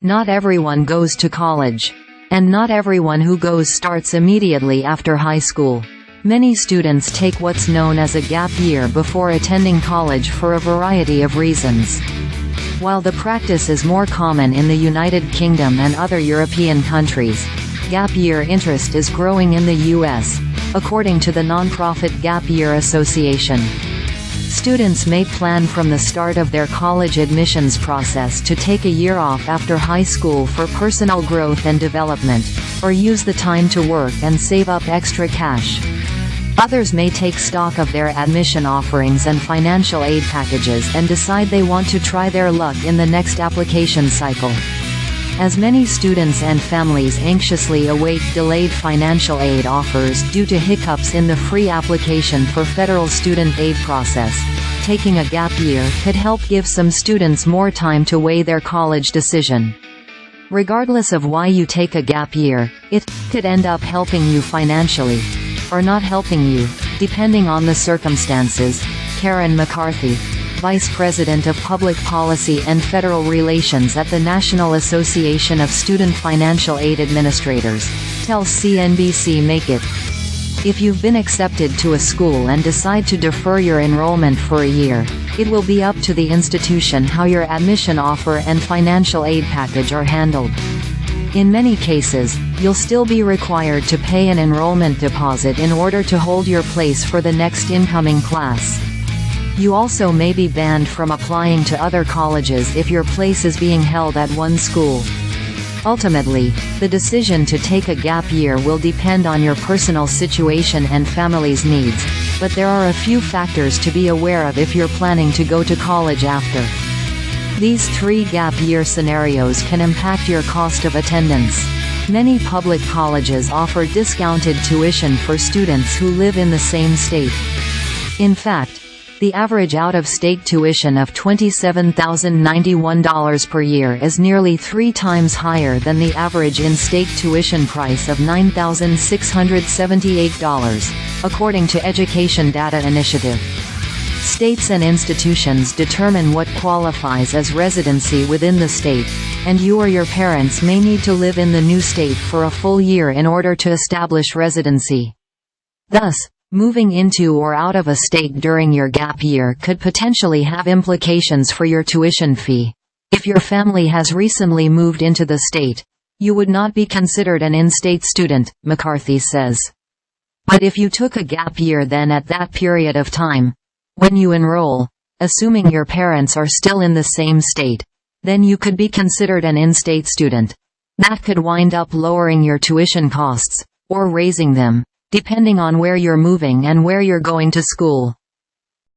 Not everyone goes to college. And not everyone who goes starts immediately after high school. Many students take what's known as a gap year before attending college for a variety of reasons. While the practice is more common in the United Kingdom and other European countries, gap year interest is growing in the U.S., according to the nonprofit Gap Year Association. Students may plan from the start of their college admissions process to take a year off after high school for personal growth and development, or use the time to work and save up extra cash. Others may take stock of their admission offerings and financial aid packages and decide they want to try their luck in the next application cycle. As many students and families anxiously await delayed financial aid offers due to hiccups in the free application for federal student aid process, taking a gap year could help give some students more time to weigh their college decision. Regardless of why you take a gap year, it could end up helping you financially, or not helping you, depending on the circumstances. Karen McCarthy, Vice President of Public Policy and Federal Relations at the National Association of Student Financial Aid Administrators, tells CNBC Make It. If you've been accepted to a school and decide to defer your enrollment for a year, it will be up to the institution how your admission offer and financial aid package are handled. In many cases, you'll still be required to pay an enrollment deposit in order to hold your place for the next incoming class. You also may be banned from applying to other colleges if your place is being held at one school. Ultimately, the decision to take a gap year will depend on your personal situation and family's needs, but there are a few factors to be aware of if you're planning to go to college after. These 3 gap year scenarios can impact your cost of attendance. Many public colleges offer discounted tuition for students who live in the same state. In fact, the average out-of-state tuition of $27,091 per year is nearly 3 times higher than the average in-state tuition price of $9,678, according to Education Data Initiative. States and institutions determine what qualifies as residency within the state, and you or your parents may need to live in the new state for a full year in order to establish residency. Thus, moving into or out of a state during your gap year could potentially have implications for your tuition fee. If your family has recently moved into the state, you would not be considered an in-state student, McCarthy says. But if you took a gap year then at that period of time, when you enroll, assuming your parents are still in the same state, then you could be considered an in-state student. That could wind up lowering your tuition costs, or raising them, depending on where you're moving and where you're going to school.